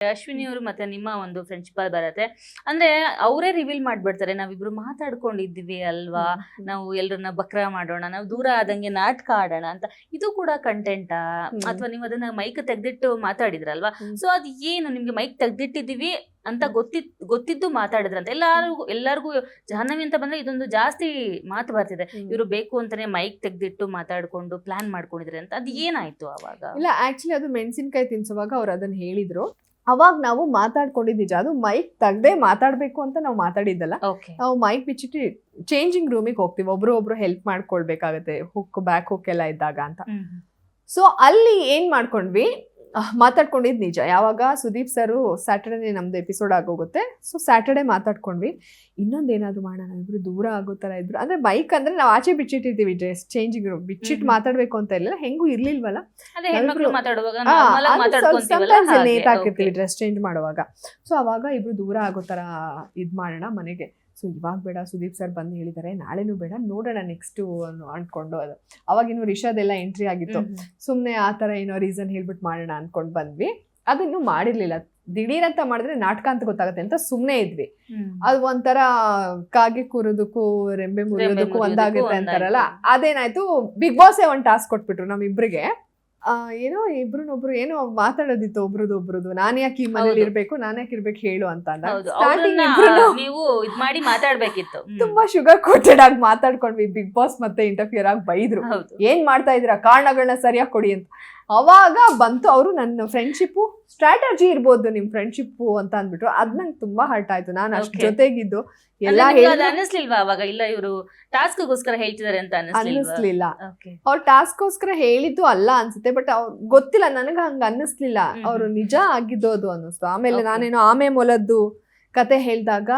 ಅಶ್ವಿನಿ ಅವರು ಮತ್ತೆ ನಿಮ್ಮ ಒಂದು ಫ್ರೆಂಡ್ಶಿಪ್ ಬರತ್ತೆ ಅಂದ್ರೆ ಅವರೇ ರಿವೀಲ್ ಮಾಡ್ಬಿಡ್ತಾರೆ, ನಾವಿಬ್ರು ಮಾತಾಡ್ಕೊಂಡಿದ್ವಿ ಅಲ್ವಾ, ನಾವು ಎಲ್ರನ್ನ ಬಕ್ರ ಮಾಡೋಣ, ನಾವು ದೂರ ಆದಂಗೆ ನಾಟಕ ಆಡೋಣ ಅಂತ. ಇದು ಕೂಡ ಕಂಟೆಂಟಾ ಅಥವಾ ನೀವು ಅದನ್ನ ಮೈಕ್ ತೆಗ್ದಿಟ್ಟು ಮಾತಾಡಿದ್ರಲ್ವಾ, ಸೊ ಅದ್ ಏನು ನಿಮ್ಗೆ ಮೈಕ್ ತೆಗ್ದಿಟ್ಟಿದೀವಿ ಅಂತ ಗೊತ್ತಿದ್ದು ಮಾತಾಡಿದ್ರಂತ. ಎಲ್ಲಾರ್ಗು ಜಾಹ್ನವಿ ಅಂತ ಬಂದ್ರೆ ಇದೊಂದು ಜಾಸ್ತಿ ಮಾತು ಬರ್ತಿದೆ, ಇವರು ಬೇಕು ಅಂತಾನೆ ಮೈಕ್ ತೆಗ್ದಿಟ್ಟು ಮಾತಾಡ್ಕೊಂಡು ಪ್ಲಾನ್ ಮಾಡ್ಕೊಂಡಿದ್ರೆ ಅಂತ. ಅದ್ ಏನಾಯ್ತು ಅವಾಗ? ಇಲ್ಲ, ಆಕ್ಚುಲಿ ಅದು ಮೆಣಸಿನ್ಕಾಯಿ ತಿನ್ಸುವಾಗ ಅವ್ರು ಅದನ್ನ ಹೇಳಿದ್ರು. ಅವಾಗ ನಾವು ಮಾತಾಡ್ಕೊಂಡಿದ್ ನಿಜ, ಅದು ಮೈಕ್ ತೆಗ್ದೇ ಮಾತಾಡ್ಬೇಕು ಅಂತ ನಾವು ಮಾತಾಡಿದ್ದಲ್ಲ. ನಾವು ಮೈಕ್ ಬಿಚ್ಚಿಟ್ಟು ಚೇಂಜಿಂಗ್ ರೂಮಿಗೆ ಹೋಗ್ತೀವಿ, ಒಬ್ರು ಹೆಲ್ಪ್ ಮಾಡ್ಕೊಳ್ಬೇಕಾಗತ್ತೆ, ಬ್ಯಾಕ್ ಹುಕ್ ಎಲ್ಲ ಇದ್ದಾಗ ಅಂತ. ಸೊ ಅಲ್ಲಿ ಏನ್ ಮಾಡ್ಕೊಂಡ್ವಿ, ಮಾತಾಡ್ಕೊಂಡಿದ್ ನಿಜ. ಯಾವಾಗ ಸುದೀಪ್ ಸರ್ ಸ್ಯಾಟರ್ಡೇ ನಮ್ದು ಎಪಿಸೋಡ್ ಆಗೋಗುತ್ತೆ, ಸೊ ಸ್ಯಾಟರ್ಡೇ ಮಾತಾಡ್ಕೊಂಡ್ವಿ ಇನ್ನೊಂದೇನಾದ್ರು ಮಾಡೋಣ, ಇಬ್ರು ದೂರ ಆಗೋ ತರ ಇದ್ರು. ಅಂದ್ರೆ ಬೈಕ್ ಅಂದ್ರೆ ನಾವು ಆಚೆ ಬಿಚ್ಚಿಟ್ಟಿರ್ತೀವಿ, ಡ್ರೆಸ್ ಚೇಂಜಿಂಗ್ ರೂಮ್ ಬಿಚ್ಚಿಟ್ಟು ಮಾತಾಡ್ಬೇಕು ಅಂತ ಇಲ್ಲ, ಹೆಂಗೂ ಇರ್ಲಿಲ್ವಲ್ಲ, ಲೇಟ್ ಆಗಿರ್ತೀವಿ ಡ್ರೆಸ್ ಚೇಂಜ್ ಮಾಡುವಾಗ. ಸೊ ಅವಾಗ ಇಬ್ರು ದೂರ ಆಗೋ ತರ ಇದ್ ಮಾಡೋಣ ಮನೆಗೆ. ಸೊ ಇವಾಗ ಬೇಡ, ಸುದೀಪ್ ಸರ್ ಬಂದು ಹೇಳಿದ್ದಾರೆ, ನಾಳೆನೂ ಬೇಡ, ನೋಡೋಣ ನೆಕ್ಸ್ಟ್ ಅನ್ಕೊಂಡು. ಅದು ಅವಾಗಿನ್ನು ರಿಷಾದೆಲ್ಲ ಎಂಟ್ರಿ ಆಗಿತ್ತು, ಸುಮ್ನೆ ಆ ತರ ಏನೋ ರೀಸನ್ ಹೇಳ್ಬಿಟ್ಟು ಮಾಡೋಣ ಅನ್ಕೊಂಡ್ ಬಂದ್ವಿ. ಅದನ್ನು ಮಾಡಿರ್ಲಿಲ್ಲ, ದಿಢೀರ್ ಅಂತ ಮಾಡಿದ್ರೆ ನಾಟಕ ಅಂತ ಗೊತ್ತಾಗತ್ತೆ ಅಂತ ಸುಮ್ನೆ ಇದ್ವಿ. ಅದು ಒಂಥರ ಕಾಗೆ ಕೂರೋದಕ್ಕೂ ರೆಂಬೆ ಮುರಿಯೋದಕ್ಕೂ ಒಂದಾಗುತ್ತೆ ಅಂತಾರಲ್ಲ, ಅದೇನಾಯ್ತು, ಬಿಗ್ ಬಾಸ್ ಒಂದ್ ಟಾಸ್ಕ್ ಕೊಟ್ಬಿಟ್ರು ನಮ್ಮಿಬ್ರಿಗೆ. ಏನೋ ಇಬ್ರುನೊಬ್ರು ಏನೋ ಮಾತಾಡೋದಿತ್ತು ಒಬ್ರದ್ದು, ನಾನ್ ಯಾಕೆ ಈ ಮನೇಲಿ ಇರ್ಬೇಕು, ನಾನ್ ಯಾಕೆ ಇರ್ಬೇಕು ಹೇಳು ಅಂತ. ನೀವು ಇದ್ ಮಾಡಿ ಮಾತಾಡ್ಬೇಕಿತ್ತು. ತುಂಬಾ ಶುಗರ್ ಕೋಟೆಡ್ ಆಗಿ ಮಾತಾಡ್ಕೊಂಡ್ವಿ. ಬಿಗ್ ಬಾಸ್ ಮತ್ತೆ ಇಂಟರ್ಫಿಯರ್ ಆಗಿ ಬೈದ್ರು, ಏನ್ ಮಾಡ್ತಾ ಇದೀರಾ, ಕಾರಣಗಳನ್ನ ಸರಿಯಾಗಿ ಕೊಡಿ ಅಂತ. ಅವಾಗ ಬಂತು ಅವರು ನನ್ನ ಫ್ರೆಂಡ್ಶಿಪ್ಪು ಸ್ಟ್ರಾಟಜಿ ಇರ್ಬೋದು ನಿಮ್ ಫ್ರೆಂಡ್ಶಿಪ್ ಅಂತ ಅಂದ್ಬಿಟ್ರು. ಅದ್ ನಂಗೆ ತುಂಬಾ ಹರ್ಟ್ ಆಯ್ತು. ನಾನು ಅಷ್ಟು ಜೊತೆಗಿದ್ದು ಎಲ್ಲ ಅನ್ನಿಸ್ಲಿಲ್ವಾ ಅವಾಗ? ಇಲ್ಲ ಇವರು ಟಾಸ್ಕ್ ಗೋಸ್ಕರ ಹೇಳ್ತಿದಾರೆ ಅಂತ ಅನ್ನಿಸ್ಲಿಲ್ಲ. ಅವ್ರು ಟಾಸ್ಕ್ಗೋಸ್ಕರ ಹೇಳಿದ್ದು ಅಲ್ಲ ಅನ್ಸುತ್ತೆ, ಬಟ್ ಅವ್ರು ಗೊತ್ತಿಲ್ಲ, ನನಗ ಹಂಗ ಅನ್ನಿಸ್ಲಿಲ್ಲ. ಅವ್ರು ನಿಜ ಆಗಿದ್ದು ಅದು ಅನ್ನಿಸ್ತು. ಆಮೇಲೆ ನಾನೇನೋ ಆಮೆ ಮೊಲದ್ದು ಕತೆ ಹೇಳ್ದಾಗ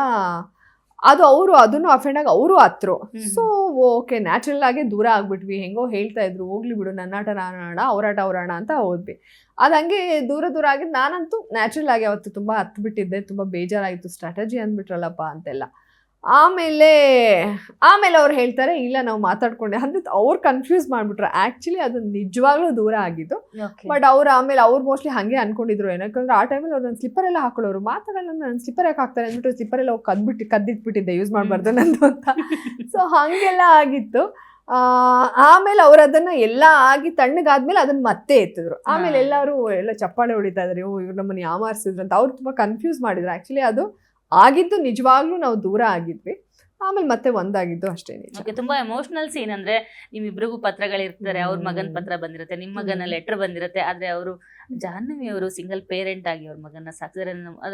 ಅದು ಅದನ್ನು ಅಫೆಂಡ್ ಆಗಿ ಅವರು ಹತ್ರು. ಸೊ ಓಕೆ, ನ್ಯಾಚುರಲ್ ಆಗಿ ದೂರ ಆಗ್ಬಿಟ್ವಿ. ಹೆಂಗೋ ಹೇಳ್ತಾ ಇದ್ರು, ಹೋಗ್ಲಿ ಬಿಡು, ನನ್ನಾಟ ನಾನಾಡ, ಅವ್ರಾಟ ಅಂತ ಹೋದ್ವಿ. ಅದು ಹಂಗೆ ದೂರ ಆಗಿದ್ದು. ನಾನಂತೂ ನ್ಯಾಚುರಲ್ ಆಗಿ ಅವತ್ತು ತುಂಬಾ ಹತ್ಬಿಟ್ಟಿದ್ದೆ, ತುಂಬಾ ಬೇಜಾರಾಗಿತ್ತು, ಸ್ಟ್ರಾಟಜಿ ಅಂದ್ಬಿಟ್ರಲ್ಲಪ್ಪ ಅಂತೆಲ್ಲ. ಆಮೇಲೆ ಅವ್ರು ಹೇಳ್ತಾರೆ, ಇಲ್ಲ ನಾವು ಮಾತಾಡ್ಕೊಂಡೆ ಅಂದ್ರೆ ಅವ್ರು ಕನ್ಫ್ಯೂಸ್ ಮಾಡ್ಬಿಟ್ರು. ಆಕ್ಚುಲಿ ಅದು ನಿಜವಾಗ್ಲೂ ದೂರ ಆಗಿದ್ದು, ಬಟ್ ಆಮೇಲೆ ಅವ್ರು ಮೋಸ್ಟ್ಲಿ ಹಂಗೆ ಅನ್ಕೊಂಡಿದ್ರು. ಏನಕ್ಕಂದ್ರೆ ಆ ಟೈಮಲ್ಲಿ ಅವ್ರು ನನ್ನ ಸ್ಲಿಪ್ಪರ್ ಎಲ್ಲ ಹಾಕೊಳ್ಳೋರು, ಮಾತಾಡಲ್ಲ, ನನ್ನ ಸ್ಲಿಪ್ಪರ್ ಯಾಕೆ ಹಾಕ್ತಾರೆ ಅಂದ್ಬಿಟ್ಟು ಸ್ಲಿಪ್ಪರ್ ಎಲ್ಲ ಕದ್ದಿಟ್ಬಿಟ್ಟಿದ್ದೆ, ಯೂಸ್ ಮಾಡ್ಬಾರ್ದು ನಂದು ಅಂತ. ಸೊ ಹಂಗೆಲ್ಲ ಆಗಿತ್ತು. ಆಮೇಲೆ ಅವ್ರು ಅದನ್ನ ಎಲ್ಲ ಆಗಿ ತಣ್ಣಗಾದ್ಮೇಲೆ ಅದನ್ನ ಮತ್ತೆ ಎತ್ತಿದ್ರು. ಆಮೇಲೆ ಎಲ್ಲರೂ ಎಲ್ಲ ಚಪ್ಪಾಳೆ ಹೊಡಿತಾ ಇದಾರೆ, ಇವ್ರು ನಮ್ಮನ್ನ ಯಾಮಾರಿಸಿದ್ರು ಅಂತ. ಅವ್ರು ತುಂಬಾ ಕನ್ಫ್ಯೂಸ್ ಮಾಡಿದ್ರು. ಆಕ್ಚುಲಿ ಅದು ಆಗಿದ್ದು ನಿಜವಾಗ್ಲೂ ನಾವು ದೂರ ಆಗಿದ್ವಿ, ಆಮೇಲೆ ಮತ್ತೆ ಒಂದಾಗಿದ್ದು ಅಷ್ಟೇ. ತುಂಬಾ ಎಮೋಷನಲ್ ಸೀನ್. ಅಂದ್ರೆ ನಿಮ್ಮಿಬ್ರಿಗೂ ಪತ್ರಗಳಿರ್ತಾರೆ, ಅವ್ರ ಮಗನ ಪತ್ರ ಬಂದಿರುತ್ತೆ, ನಿಮ್ಮ ಮಗನ ಲೆಟರ್ ಬಂದಿರುತ್ತೆ. ಆದ್ರೆ ಅವರು ಜಾಹ್ನವಿ ಅವರು ಸಿಂಗಲ್ ಪೇರೆಂಟ್ ಆಗಿ ಅವ್ರ ಮಗನ ಸಾಕಿದ್ರೆ,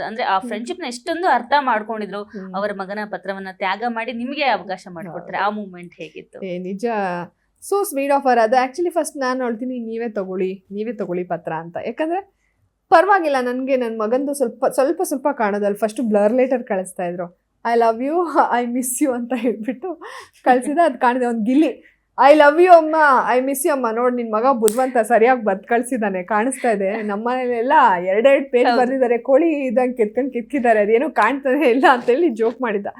ಅಂದ್ರೆ ಆ ಫ್ರೆಂಡ್ಶಿಪ್ ನ ಎಷ್ಟೊಂದು ಅರ್ಥ ಮಾಡ್ಕೊಂಡಿದ್ರು. ಅವರ ಮಗನ ಪತ್ರವನ್ನ ತ್ಯಾಗ ಮಾಡಿ ನಿಮ್ಗೆ ಅವಕಾಶ ಮಾಡ್ಕೊಡ್ತಾರೆ. ಆ ಮೂಮೆಂಟ್ ಹೇಗಿತ್ತು? ನಿಜ, ಸೋ ಸ್ವೀಟ್ ಆಫ್ ಅವರ್. ಅದು ಆಕ್ಚುಲಿ ಫಸ್ಟ್ ನಾನು ಹೇಳ್ತೀನಿ, ನೀವೇ ತಗೊಳ್ಳಿ ಪತ್ರ ಅಂತ. ಯಾಕಂದ್ರೆ ಪರವಾಗಿಲ್ಲ, ನನಗೆ ನನ್ನ ಮಗಂದು ಸ್ವಲ್ಪ ಕಾಣೋದಲ್ಲ. ಫಸ್ಟ್ ಬ್ಲರ್ ಲೆಟರ್ ಕಳಿಸ್ತಾ ಇದ್ರು, I love you, I miss you ಅಂತ ಹೇಳ್ಬಿಟ್ಟು ಕಳ್ಸಿದ. ಅದು ಕಾಣಿದೆ ಒಂದು ಗಿಲ್ಲಿ, ಐ ಲವ್ ಯು ಅಮ್ಮ, ಐ ಮಿಸ್ ಯು ಅಮ್ಮ, ನೋಡಿ ನಿನ್ ಮಗ ಬುದ್ಧಿವಂತ ಸರಿಯಾಗಿ ಕಳ್ಸಿದಾನೆ, ಕಾಣಿಸ್ತಾ ಇದೆ. ನಮ್ಮ ಮನೇಲೆಲ್ಲ 2 ಪೇಜ್ ಬರ್ದಿದ್ದಾರೆ, ಕೋಳಿ ಇದಂಗೆ ಕಿತ್ಕಿದ್ದಾರೆ, ಅದೇನೋ ಕಾಣ್ತಾನೆ ಇಲ್ಲ ಅಂತೇಳಿ ಜೋಕ್ ಮಾಡಿದ್ದ.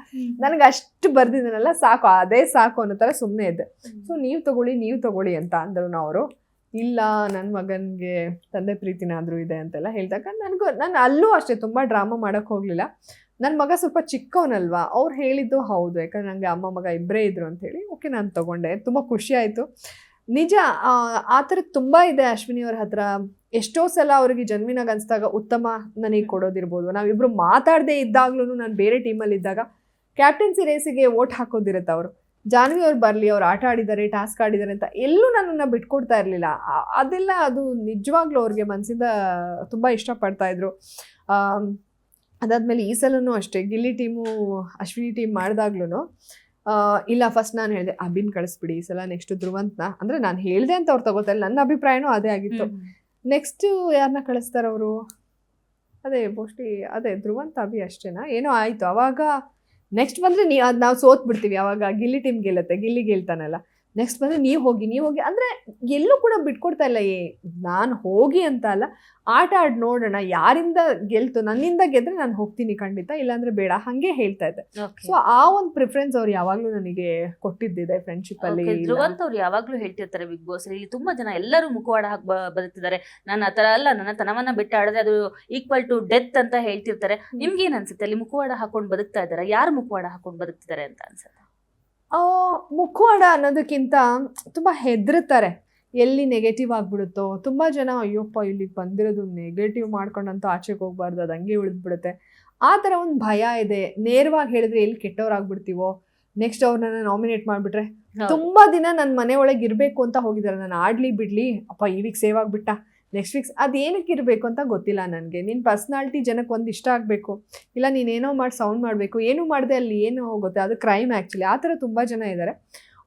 ನನಗೆ ಅಷ್ಟು ಬರ್ದಿದ್ದಾನಲ್ಲ, ಸಾಕು, ಅದೇ ಸಾಕು ಅನ್ನೋ ಥರ ಸುಮ್ಮನೆ ಇದ್ದೆ. ಸೊ ನೀವು ತಗೊಳ್ಳಿ ಅಂತ ಅಂದ್ರು ಅವರು. ಇಲ್ಲ, ನನ್ನ ಮಗನಿಗೆ ತಂದೆ ಪ್ರೀತಿನಾದ್ರೂ ಇದೆ ಅಂತೆಲ್ಲ ಹೇಳಿದಾಗ ನಾನು ಅಲ್ಲೂ ಅಷ್ಟೇ ತುಂಬ ಡ್ರಾಮಾ ಮಾಡೋಕ್ಕೆ ಹೋಗಲಿಲ್ಲ. ನನ್ನ ಮಗ ಸ್ವಲ್ಪ ಚಿಕ್ಕವನಲ್ವಾ, ಅವ್ರು ಹೇಳಿದ್ದು ಹೌದು, ಯಾಕಂದ್ರೆ ನನಗೆ ಅಮ್ಮ ಮಗ ಇಬ್ಬರೇ ಇದ್ರು ಅಂಥೇಳಿ ಓಕೆ ನಾನು ತೊಗೊಂಡೆ. ತುಂಬ ಖುಷಿ ಆಯಿತು. ನಿಜ, ಆ ಥರದ್ದು ತುಂಬ ಇದೆ ಅಶ್ವಿನಿ ಅವ್ರ ಹತ್ರ. ಎಷ್ಟೋ ಸಲ ಅವ್ರಿಗೆ ಜನ್ಮಿನಾಗ ಅನಿಸ್ದಾಗ ಉತ್ತಮ ನನಗೆ ಕೊಡೋದಿರ್ಬೋದು, ನಾವಿಬ್ಬರು ಮಾತಾಡದೇ ಇದ್ದಾಗ್ಲೂ ನಾನು ಬೇರೆ ಟೀಮಲ್ಲಿ ಇದ್ದಾಗ ಕ್ಯಾಪ್ಟನ್ಸಿ ರೇಸಿಗೆ ವೋಟ್ ಹಾಕೋದಿರುತ್ತೆ ಅವರು, ಜಾಹ್ನವಿ ಅವ್ರು ಬರಲಿ, ಅವ್ರು ಆಟ ಆಡಿದ್ದಾರೆ, ಟಾಸ್ಕ್ ಆಡಿದ್ದಾರೆ ಅಂತ ಎಲ್ಲೂ ನನ್ನನ್ನು ಬಿಟ್ಕೊಡ್ತಾ ಇರಲಿಲ್ಲ. ಅದೆಲ್ಲ ಅದು ನಿಜವಾಗ್ಲೂ ಅವ್ರಿಗೆ ಮನಸ್ಸಿಂದ ತುಂಬ ಇಷ್ಟಪಡ್ತಾಯಿದ್ರು. ಅದಾದಮೇಲೆ ಈ ಸಲನೂ ಅಷ್ಟೇ, ಗಿಲ್ಲಿ ಟೀಮು ಅಶ್ವಿನಿ ಟೀಮ್ ಮಾಡಿದಾಗ್ಲೂ ಇಲ್ಲ, ಫಸ್ಟ್ ನಾನು ಹೇಳಿದೆ ಅಭಿನ್ ಕಳಿಸ್ಬಿಡಿ ಈ ಸಲ, ನೆಕ್ಸ್ಟ್ ಧ್ರುವಂತ್ನ, ಅಂದರೆ ನಾನು ಹೇಳಿದೆ ಅಂತ ಅವ್ರು ತಗೋತಾರೆ, ನನ್ನ ಅಭಿಪ್ರಾಯನೂ ಅದೇ ಆಗಿತ್ತು. ನೆಕ್ಸ್ಟ್ ಯಾರನ್ನ ಕಳಿಸ್ತಾರವರು, ಅದೇ ಮೋಸ್ಟ್ಲಿ ಅದೇ ಧ್ರುವಂತ್ ಅಭಿ ಅಷ್ಟೇನಾ ಏನೋ ಆಯಿತು. ಅವಾಗ ನೆಕ್ಸ್ಟ್ ಬಂದರೆ ನಾವು ಸೋತ್ ಬಿಡ್ತೀವಿ. ಅವಾಗ ಗಿಲ್ಲಿ ಟೀಮ್ ಗೆಲ್ಲುತ್ತೆ, ಗಿಲ್ಲಿ ಗೆಲ್ತಾನಲ್ಲ. ನೆಕ್ಸ್ಟ್ ಬಂದ್ರೆ ನೀವು ಹೋಗಿ ಅಂದ್ರೆ ಎಲ್ಲೂ ಕೂಡ ಬಿಟ್ಕೊಡ್ತಾ ಇಲ್ಲ. ನಾನು ಹೋಗಿ ಅಂತ ಅಲ್ಲ, ಆಟ ಆಡಿ ನೋಡೋಣ, ಯಾರಿಂದ ಗೆಲ್ತು, ನನ್ನಿಂದ ಗೆದ್ರೆ ನಾನು ಹೋಗ್ತೀನಿ ಖಂಡಿತ, ಇಲ್ಲಾಂದ್ರೆ ಬೇಡ, ಹಂಗೆ ಹೇಳ್ತಾ ಇದ್ದೆ. ಸೊ ಆ ಒಂದು ಪ್ರಿಫರೆನ್ಸ್ ಅವ್ರು ಯಾವಾಗ್ಲೂ ನನಗೆ ಕೊಟ್ಟಿದ್ದಿದೆ ಫ್ರೆಂಡ್ಶಿಪ್ ಅಲ್ಲಿ. ಧ್ರುವಂತ್ ಅವ್ರು ಯಾವಾಗ್ಲೂ ಹೇಳ್ತಿರ್ತಾರೆ ಬಿಗ್ ಬಾಸ್ ಇಲ್ಲಿ ತುಂಬಾ ಜನ ಎಲ್ಲರೂ ಮುಖವಾಡ ಹಾಕಿ ಬದುಕ್ತಿದ್ದಾರೆ, ನಾನು ಆತರ ಅಲ್ಲ, ನನ್ನ ತನವನ್ನ ಬಿಟ್ಟು ಆಡಿದ್ರೆ ಅದು ಈಕ್ವಲ್ ಟು ಡೆತ್ ಅಂತ ಹೇಳ್ತಿರ್ತಾರೆ. ನಿಮ್ಗೆ ಏನ್ ಅನ್ಸುತ್ತೆ, ಅಲ್ಲಿ ಮುಖವಾಡ ಹಾಕೊಂಡು ಬದುಕ್ತಾ ಇದಾರೆ, ಯಾರು ಮುಖವಾಡ ಹಾಕೊಂಡು ಬದುಕ್ತಿದ್ದಾರೆ ಅಂತ ಅನ್ಸುತ್ತೆ? ಮುಖವಾಡ ಅನ್ನೋದಕ್ಕಿಂತ ತುಂಬಾ ಹೆದರ್ತಾರೆ, ಎಲ್ಲಿ ನೆಗೆಟಿವ್ ಆಗ್ಬಿಡುತ್ತೋ. ತುಂಬಾ ಜನ ಅಯ್ಯಪ್ಪ ಇಲ್ಲಿ ಬಂದಿರೋದು ನೆಗೆಟಿವ್ ಮಾಡ್ಕೊಂಡಂತೂ ಆಚೆಗೆ ಹೋಗ್ಬಾರ್ದು, ಅದು ಹಂಗೆ ಉಳಿದ್ಬಿಡುತ್ತೆ, ಆ ಥರ ಒಂದು ಭಯ ಇದೆ. ನೇರವಾಗಿ ಹೇಳಿದ್ರೆ ಎಲ್ಲಿ ಕೆಟ್ಟವ್ರಾಗ್ಬಿಡ್ತೀವೋ, ನೆಕ್ಸ್ಟ್ ಅವ್ರನ್ನ ನಾಮಿನೇಟ್ ಮಾಡಿಬಿಟ್ರೆ. ತುಂಬಾ ದಿನ ನನ್ನ ಮನೆ ಒಳಗೆ ಇರಬೇಕು ಅಂತ ಹೋಗಿದ್ದಾರೆ, ನಾನು ಆಡ್ಲಿ ಬಿಡ್ಲಿ ಅಪ್ಪ ಈ ವೀಕ್ ಸೇವ್ ಆಗಿಬಿಟ್ಟ, ನೆಕ್ಸ್ಟ್ ವೀಕ್ಸ್ ಅದೇನಕ್ಕೆ ಇರಬೇಕು ಅಂತ ಗೊತ್ತಿಲ್ಲ ನನಗೆ. ನಿನ್ನ ಪರ್ಸ್ನಾಲಿಟಿ ಜನಕ್ಕೆ ಒಂದು ಇಷ್ಟ ಆಗಬೇಕು, ಇಲ್ಲ ನೀನೇನೋ ಮಾಡಿ ಸೌಂಡ್ ಮಾಡಬೇಕು, ಏನೂ ಮಾಡಿದೆ ಅಲ್ಲಿ ಏನು ಹೋಗುತ್ತೆ, ಅದು ಕ್ರೈಮ್ ಆ್ಯಕ್ಚುಲಿ. ಆ ಥರ ತುಂಬ ಜನ ಇದ್ದಾರೆ.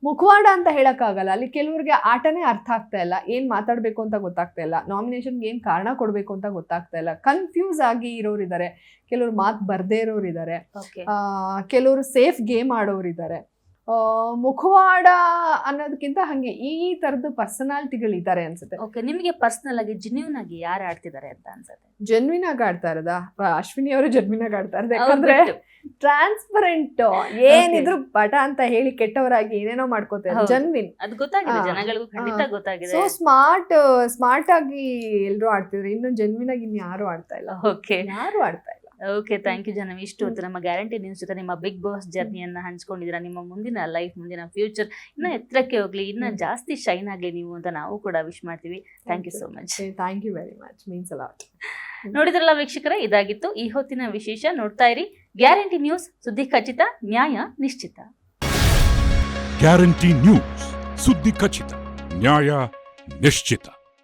ಮುಖವಾಡ ಅಂತ ಹೇಳೋಕ್ಕಾಗಲ್ಲ, ಅಲ್ಲಿ ಕೆಲವ್ರಿಗೆ ಆಟನೇ ಅರ್ಥ ಆಗ್ತಾ ಇಲ್ಲ, ಏನು ಮಾತಾಡಬೇಕು ಅಂತ ಗೊತ್ತಾಗ್ತಾ ಇಲ್ಲ, ನಾಮಿನೇಷನ್ಗೆ ಏನು ಕಾರಣ ಕೊಡಬೇಕು ಅಂತ ಗೊತ್ತಾಗ್ತಾ ಇಲ್ಲ, ಕನ್ಫ್ಯೂಸ್ ಆಗಿ ಇರೋರು ಇದ್ದಾರೆ, ಕೆಲವ್ರು ಮಾತು ಬರದೇ ಇರೋರು ಇದ್ದಾರೆ, ಕೆಲವರು ಸೇಫ್ ಗೇಮ್ ಆಡೋರು ಇದ್ದಾರೆ. ಮುಖವಾಡ ಅನ್ನೋದಕ್ಕಿಂತ ಹಂಗೆ ಈ ತರದ್ದು ಪರ್ಸನಾಲಿಟಿಗಳಿದ್ದಾರೆ ಅನ್ಸುತ್ತೆ. ಓಕೆ, ನಿಮಗೆ ಪರ್ಸನಲ್ ಆಗಿ ಜೆನ್ಯೂನ್ ಆಗಿ ಯಾರು ಆಡ್ತಿದ್ದಾರೆ ಅಂತ ಅನ್ಸುತ್ತೆ? ಜೆನ್ವಿನ್ ಆಗಿ ಆಡ್ತಾ ಇರೋದಾ? ಅಶ್ವಿನಿ ಅವರು ಜೆನ್ವಿನ್ ಆಗಿ ಆಡ್ತಾ ಇರೋದು, ಯಾಕಂದ್ರೆ ಟ್ರಾನ್ಸ್ಪರೆಂಟ್, ಏನಿದ್ರು ಬಟ ಅಂತ ಹೇಳಿ ಕೆಟ್ಟವರಾಗಿ ಏನೇನೋ ಮಾಡ್ಕೋತಾರೆ. ಜೆನ್ವಿನ್, ಅದು ಗೊತ್ತಾಗಿದೆ ಜನಗಳಿಗೂ, ಖಂಡಿತ ಗೊತ್ತಾಗಿದೆ. ಸೊ ಸ್ಮಾರ್ಟ್ ಆಗಿ ಎಲ್ರು ಆಡ್ತಿದ್ರು, ಇನ್ನು ಜೆನ್ವಿನ್ ಆಗಿ ಇನ್ಯಾರು ಆಡ್ತಾ ಇಲ್ಲ. ಓಕೆ, ಯಾರು ಆಡ್ತಾ ಇಲ್ಲ. Okay, thank you Janavi. ಇಷ್ಟು ಹೊತ್ತು ನಮ್ಮ ಗ್ಯಾರಂಟಿ ನ್ಯೂಸ್ ಜೊತೆ ನಿಮ್ಮ ಬಿಗ್ ಬಾಸ್ ಜರ್ನಿಯನ್ನ ಹಂಚ್ಕೊಂಡಿದ್ದೀರಾ. ನಿಮ್ಮ ಮುಂದಿನ ಲೈಫ್, ಮುಂದಿನ ಫ್ಯೂಚರ್ ಇನ್ನ ಎತ್ತರಕ್ಕೆ ಹೋಗ್ಲಿ, ಇನ್ನ ಜಾಸ್ತಿ ಶೈನ್ ಆಗ್ಲಿ ನೀವು ಅಂತ ನಾವು ಕೂಡ ವಿಶ್ ಮಾಡ್ತೀವಿ. Thank you so much. Thank you very much, means a lot. ನೋಡಿದ್ರಲ್ಲ ವೀಕ್ಷಕರೇ, ಇದಾಗಿತ್ತು ಈ ಹೊತ್ತಿನ ವಿಶೇಷ. ನೋಡ್ತಾ ಇರಿ ಗ್ಯಾರಂಟಿ ನ್ಯೂಸ್, ಸುದ್ದಿ ಖಚಿತ, ನ್ಯಾಯ ನಿಶ್ಚಿತ. ಗ್ಯಾರಂಟಿ ನ್ಯೂಸ್, ಸುದ್ದಿ ಖಚಿತ, ನ್ಯಾಯ ನಿಶ್ಚಿತ.